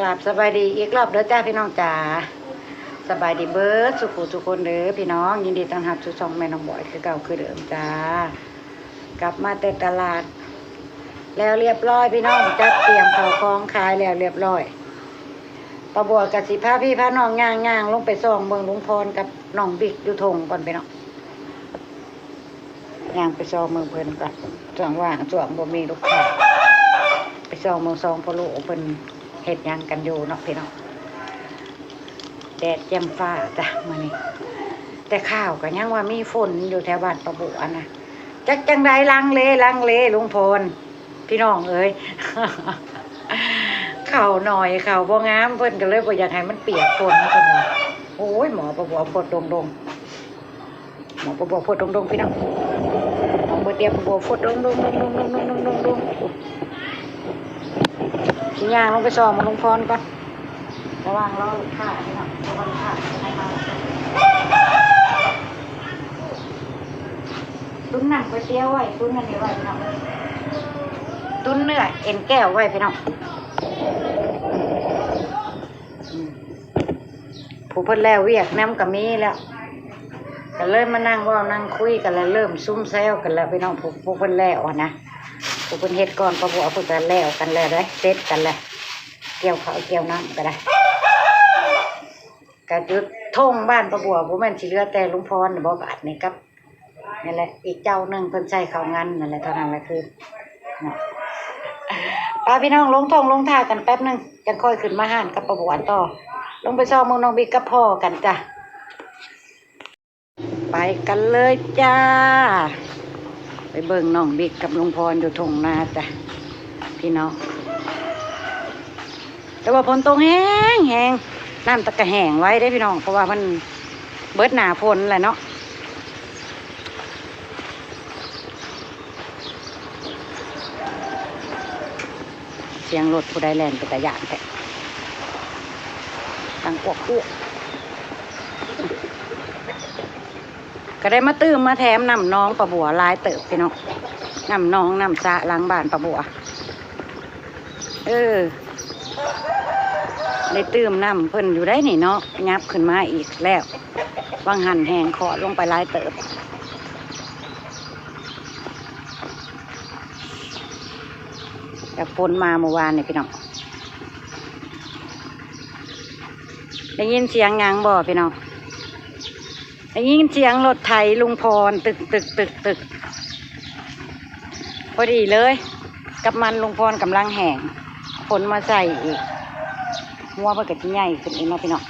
กราบสบายดีอีกรอบเด้อจ้าพี่น้องจ๋าสบายดีเบิร์ดสุขุทุกคนเด้อพี่น้องยินดีต้อนรับสู่ช่องแม่น้องบอยคือเก่าคือเดิมจ้ากลับมาแต่ตลาดแล้วเรียบร้อยพี่น้องจัดเตรียมข้าวของขายแล้วเรียบร้อยปะบัวกับสิพาพี่พาน้องย่างลงไปส่องเมืองลุงพรกับน้องบิ๊กอยู่ทงก่อนพี่น้องย่างไปส่องเมืองเพิ่นก่อนส่องว่างส่องบ่มีลูกค้าไปส่องเมืองซองพะโล้เพิ่นเฮ็ดยังกันอยู่เนาะพี่น้องแดดแจ่มฟ้าจ้ะมื้อนี้แต่ข้าวก็ยังว่ามีฝนอยู่แถวบ้านปะบัวนะจักจังไดลังเลลุงพรพี่น้องเอ้ย ข้าวหน่อยข้าวบ่งามเพิ่นก็เลยบ่อยากให้มันเปียกฝนเพิ่นว่าโอ้ยหมอปะบัวพดดงหมอปะบัวพดดงพี่น้องหมอบ่เตรียมปะบัวพดดงสิย่างลงไปซ้อมมาลุงพรก่อนระวังรอลูกค้าพี่น้องระวังลูกค้าจะให้มาตุ้นหนังก๋วยเตี๋ยวไว้ตุ้นอันนี้ไว้พี่น้องตุ้นเนื้อเอ็นแก้วไว้พี่น้องผู้เพิ่นแล้วเวียกน้ำกับมีแล้วก็เลยมานั่งว่านั่งคุยกันแล้วเริ่มซุ่มแซวกันแล้วพี่น้องผู้เพิ่นแล้วนะผู้เพิ่นเฮ็ดก่อนปะบัวผู้เพิ่นแล้วกันแล้วได้เสร็จกันแล้วเกี่ยวข้าวเกี่ยวน้ำก็ได้กระจุดท่งบ้านปะบัวผู้แม่นสิเหลือแต่ลุงพรบ่บาทนี่ครับนั่นแหละอีกเจ้าหนึ่งเพิ่นใช้ข้าวงันนั่นแหละเท่านั้นแหละคือป้าพี่น้องลงท่ากันแป๊บนึงจังค่อยขึ้นมาห้านกับปะบัวต่อลงไปซ้อมมึงน้องบิ๊กกับพ่อกันจ้ะไปกันเลยจ้าไปเบิ่งน้องบิ๊กกับลุงพรอยู่ทุ่งนาจ้ะพี่น้องแต่ว่าฝนตกแห้งน้ำตะกะแห้งไว้ได้พี่น้องเพราะว่ามันเบิดหนาฝนแหละเนาะเสียงรถผู้ใดแล่นไปแต่ยานแท้ดังอ้วกก็ได้มาตื้มมาแถมน้ำน้องปะบัวลายเติบพี่น้องน้ำน้องน้ำสะล้างบ้านปะบัวได้ตื้มน้ำเพิ่นอยู่ได้นี่เนาะยับขึ้นมาอีกแล้ววางหันแหงขอลงไปลายเติบแต่ฝนมาเมื่อวานนี่พี่น้องได้ยินเสียงยังบ่พี่น้องได้ยินเสียงรถไถลุงพรตึกพอดีเลยกับมันลุงพรกำลังแห้งฝนมาใส่อีกหัวเพื่อกระชิ้นใหญ่ขึ้นอีกเนาะพี่น้อง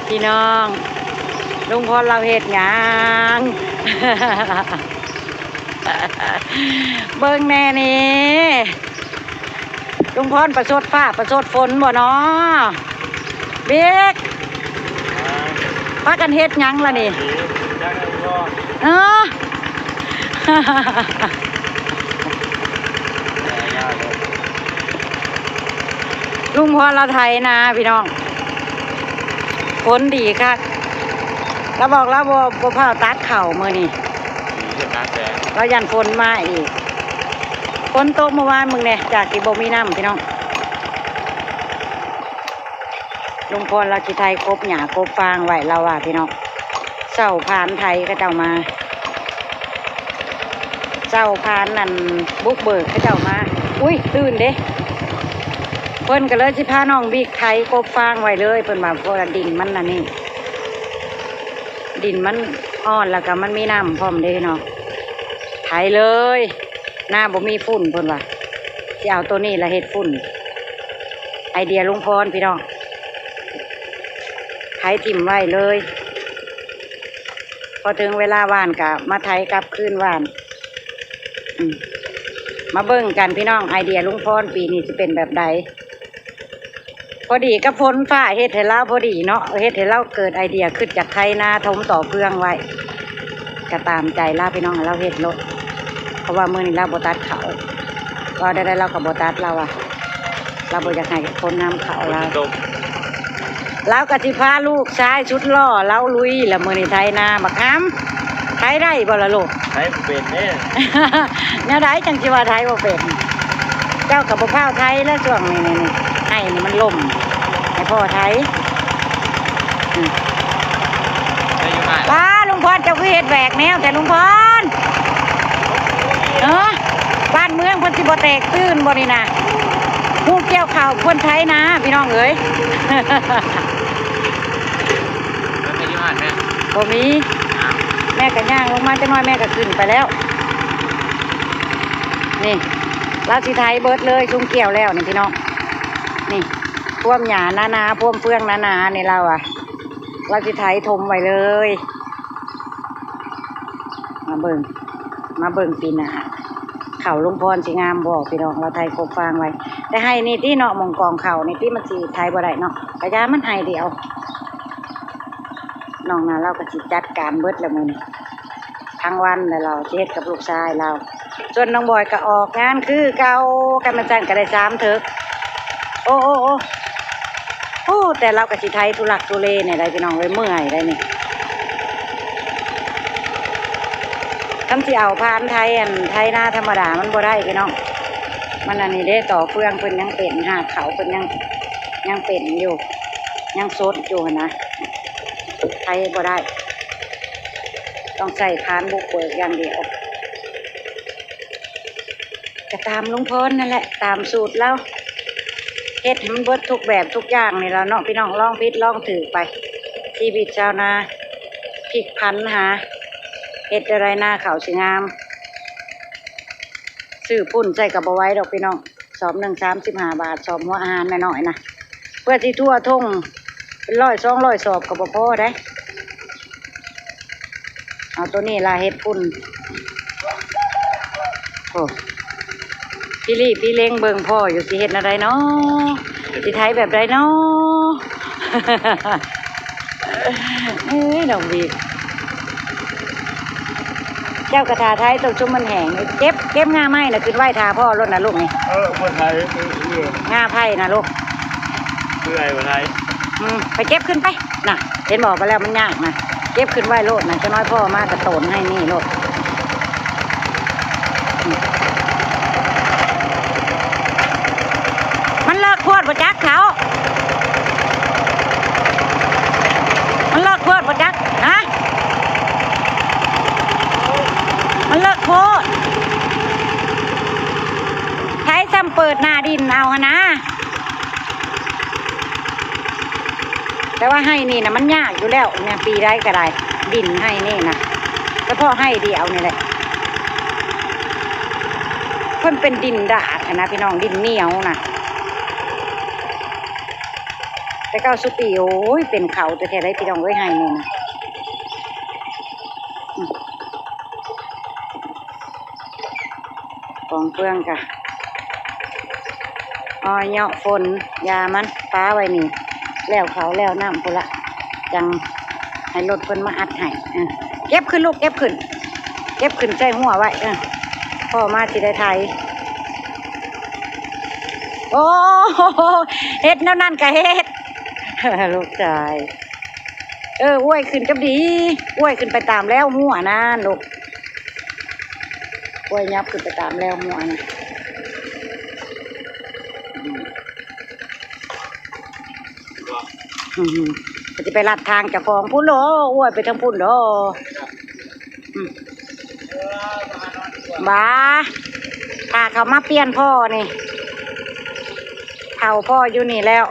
พี่น้องลุงพรเราเห็ดหยังเบิ่งแน่นี่ลุงพรประสดฟ้าประสดฝนบ่เนาะเบิ๊กพากันเฮ็ดหยังล่ะนี่ลุงพรเราไทยนะพี่น้องฝนดีค่ะเราบอกแล้วบ่พาตัดเข่ามือนี่เรายันฝนมาอีกฝนตกเมื่อวานมึงเนี่ยจากที่บ่มีน้ำพี่น้องลุงพรเราจิไทยกบหยากบฟางไหวเราอ่ะพี่น้องเจ้าพานไทยก็เจ้ามาเจ้าพานนั่นบุกเบิกก็เจ้ามาอุ้ยตื่นเด้เพิ่นก็เลยจิพาน้องบิ๊กไทยกบฟางไหวเลยเพิ่นมาเพราะดินมันน่ะนี่ดินมันอ่อนแล้วก็มันมีน้ำพร้อมเด้เนาะไถเลยหน้าบ่มีฝุ่นเพิ่นว่าสิเอาตัวนี้ละเฮ็ดฝุ่นไอเดียลุงพรพี่น้องไถถิ่มไว้เลยพอถึงเวลาว่านกะมาไถกลับคืนว่านมาเบิ่งกันพี่น้องไอเดียลุงพรปีนี้จะเป็นแบบใดพอดีกับฝนฟ้าเฮ็ดให้เราพอดีเนาะเฮ็ดให้เราเกิดไอเดียขึ้นจากไถนาถมต่อเพื่องไว้ก็ตามใจเราพี่น้องเราเฮ็ดรถเพราะว่ามื้อนี้เราบ่ตัดเขาเราได้เราก็บ่ตัดเราอะเราบ่อยากให้คนน้ำเขาเราก็สิพาลูกชายชุดล่อเราลุยแล้วมื้อนี้ไถนาบักหำ ไทยได้บ่ล่ะลูก ไทยเป็นเนี่ย แนวใดจังสิว่าไทยบ่เป็นเจ้ากับบ่พร้าวไทยแล้วช่วงนี้นี่ให้นี่มันล่มให้พ่อไทย ได้อยู่ไหน ป้าลุงพรเจ้าคือเฮ็ดแหวกแนวแต่ลุงพรบ้านเมืองเพิ่นสิบ่แตกตื่นบ่นี่นะผู้เกี่ยวข้าวคนไทยนะพี่น้องเอ้ย แล้วได้อยู่ไหนแม่ บ่มีแม่ก็ย่างลงมาจักหน่อยแม่ก็ขึ้นไปแล้วนี่เราสิไทยเบิดเลยชุมเกี่ยวแล้วนี่พี่น้องนี่ท่วมหญ้าหนาๆท่วมเฟืองหนาๆนี่เราสิไทยถมไว้เลยมาเบิ่งปีหน้าเขาลุงพรสิงามบ่พี่น้องเราไทยครบฟางไว้แต่ให้นี่ที่เนาะมองกองเขานี่ที่มันสิไทยบ่ได้เนาะกระยามันให้เดียวน้องน่ะเราก็สิจัดการเบิดแล้วมื้อนี้ทั้งวันแล้วเราสิเฮ็ดกับลูกชายเราส่วนน้องบอยก็ออกงานคือเก่ากันมาจันก็ได้3เถิกโอ้แต่เราก็สิไทยทุลักทุเลเนี่ยได้พี่น้องเอ้ยเมื่อยได้นี่คำที่เอาพานไทยไทยหน้าธรรมดามันบ่ได้พี่น้องมันอันนี้ได้ต่อเฟืองเพิ่นยังเป็นหาเขาเพิ่นยังเป็นอยู่ยังสดอยู่นะไทยบ่ได้ต้องใส่พานบุกเบิกอย่างเดียวจะตามลุงพลนั่นแหละตามสูตรแล้วเฮ็ดให้มันเบิดทุกแบบทุกอย่างนี่แล้วเนาะพี่น้องลองพิษลองถือไปชีวิตชาวนาพลิกพันหาเฮ็ดอะไรหน้าเขาสิงามซื้อปุ่นใส่กับเอาไว้ดอกพี่น้องสอบ1 35 บาทสอบหัวอาหารแม่น้อยนะเพื่อที่ทั่วทุ่งเป็น100 200สอบกับบ่พอได้เอาตัวนี้ล่ะเฮ็ดปุ่นโอ้พี่ลี่พี่เล้งเบิ่งพ่ออยู่สิเฮ็ดอะไรเนาะสิไทยแบบไรเนาะ เอ้ยน้องบีเจ้ากระทาไทยตรงชุ่มมันแห้งเก็บง่าไม้น่ะขึ้นไหวทาพ่อรถนะลูกนี่ คนไทย ง่าไผ่นะลูก คืออะไรคนไทย ไปเก็บขึ้นไปน่ะเห็นบอกไปแล้วมันยากนะเก็บขึ้นไหวโลดนะจะน้อยพ่อมากระโตนให้นี่โลดมันเลิกโคตรประจักเขามันเลิกโคตรประจักฮะมันเลิกโคตรใช้ซ้ำเปิดหน้าดินเอาฮะนะแต่ว่าให้นี่นะมันยากอยู่แล้วเนี่ยปีได้ก็ได้ดินให้นี่นะเฉพาะให้เดียวนี่แหละเพิ่นเป็นดินดาดนะพี่น้องดินเหนียวนะแต่เก้าสุปีโอ้ยเป็นเขาแต่แท้ได้พี่น้องไว้ให้นี่นะกองเฟืองกะอ้อยเหาะฝนยามันฟ้าไว้นี่แล้วเขาแล้วน้ำพุ่นละจังให้รถเพิ่นมาอัดให้เก็บขึ้นลูกเก็บขึ้นใจหัวไว้พ่อมาสิได้ไทยโอ้เฮ็ดนั่นก็เฮ็ดลูกชายอ้วยขึ้นกับดีอ้วยขึ้นไปตามแล้วหัวนั่นลูกอ้วยยับขึ้นไปตามแล้วหัวนะจะไปลัดทางจากของพุ่นโอ้อ้วยไปทางพุ่นโอ้บ้าพาเขามาเปลี่ยนพ่อนี่เผาพ่ออยู่นี่แล้ว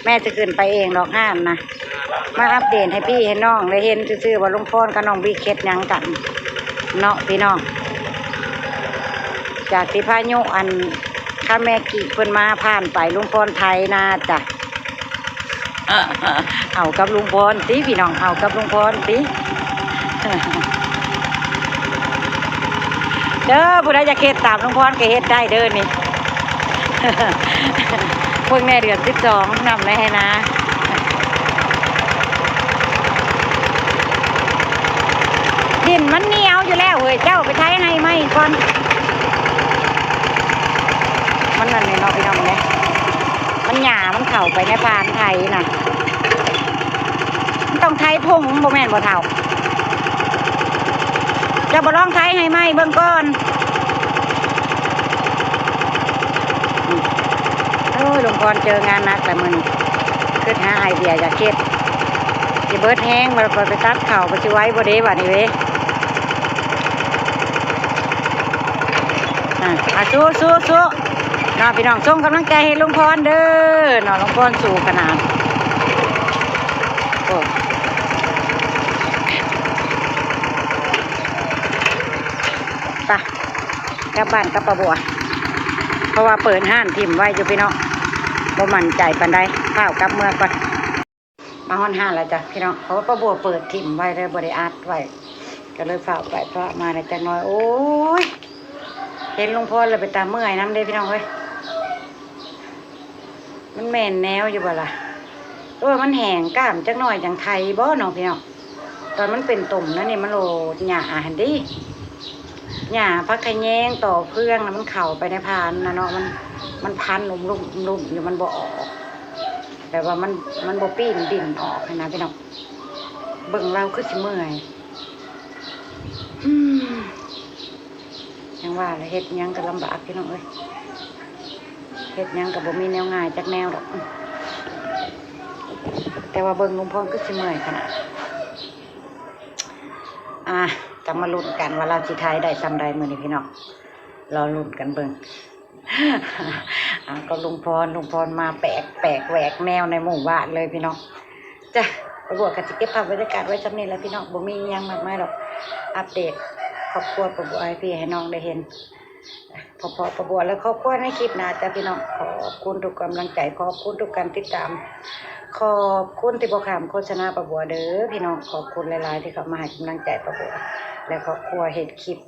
แม่จะขึ้นไปเองดอกห้ามนะมาอัปเดตให้พี่ให้น้องเลยเห็นซื่อๆว่าลุงพรกับน้องบีเคสยังกันเนาะพี่น้องจากที่พายุอันข้าแม่กี่คนมาผ่านไปลุงพรไทยนะจ้ะเอากับลุงพรสิพี่น้องเอากับลุงพรสิเด้อผู้ใดจะเฮ็ดตามลุงพรก็เฮ็ดได้เด้อนี่เพิ่งในเดือน12นำได้ให้นะดินมันเหนียวอยู่แล้วเฮ้ยเจ้าไปใช้ให้ไหมก่อนมันนั่นนี่เนาะพี่น้องเนี่ยมันหยามันเข่าไปในพานไทยน่ะมันต้องไทยพงบ่แม่นบ่เท่า จะบ่ลองไทยให้ไหมเบิ่งก่อนลุงพรเจองานหนักแต่มึงขึ้นหาไอเดียอยากเก็บจะเบิดแห้งมาไปตัดเข่าไปชิไว้บ่เด้บ่นี่เว้ยสู้น้องพี่น้องส่งกำลังใจให้ลุงพรเด้อน้องลุงพรสู้ขนาดโอ้ไปกลับบ้านกลับปะบัวเพราะว่าเปิดห้านทิมไว้อยู่พี่น้องบ่มั่นใจปานใดข้าวกลับเมื่อก่อนมาห้อนห้านแล้วจ้ะพี่น้องเพราะว่าปะบัวเปิดทิมไว้เลยบริอัดไว้ก็เลยฝากไปเพราะมาในจังน้อยโอ้ยเห็นลุงพรเลยไปตามเมื่อยน้ำเด้พี่น้องเฮ้ยมันแม่นแนวอยู่บ่ล่ะมันแห้งกล้ามจักหน่อยจังไทยบ่น้องพี่น้องตอนมันเป็นตุ่มนะนี่มันโหลดหญ้าหันดิหญ้าพักขะแยงต่อเพื่องแล้วมันเข่าไปในพานนะเนาะมันพันลุ่มอยู่มันบ่ออกแต่ว่ามันบ่ปีนดินออกนะพี่น้องเบิ่งเราคือสิเมื่อยยังว่าเลยเฮ็ดยังก็ลำบากพี่น้องเอ้ยเฮ็ดยังก็บ่มีแนวง่ายจักแนวดอกแต่ว่าเบิ่งลุงพรคือสิเมื่อยขนาดจะมาลุ้นกันว่าเราสิทายได้ซ้ำใดมื้อนี้พี่น้องรอลุ้นกันเบิ่งก็ลุงพรมาแปลกแหวกแนวในหมู่บ้านเลยพี่น้องจ้ะประบวกกับสิเก็บภาพบรรยากาศไว้ซ้ำนี้แล้วพี่น้องบ่มีหยังมากมายหรอกอัปเดตครอบครัวประบวกให้พี่ให้น้องได้เห็นพอประบวกแล้วครอบครัวในคลิปหน้าจ้ะพี่น้องขอบคุณทุกกำลังใจขอบคุณทุกการติดตามขอบคุณที่บ่ขามโฆษณาประบวกเด้อพี่น้องขอบคุณหลายๆที่เข้ามาให้กำลังใจประบวกและครอบครัวเห็นคลิป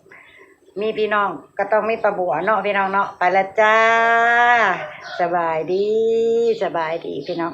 มีพี่น้องก็ต้องมีประบวเนาะพี่น้องเนาะไปแล้วจ้าสบายดีพี่น้อง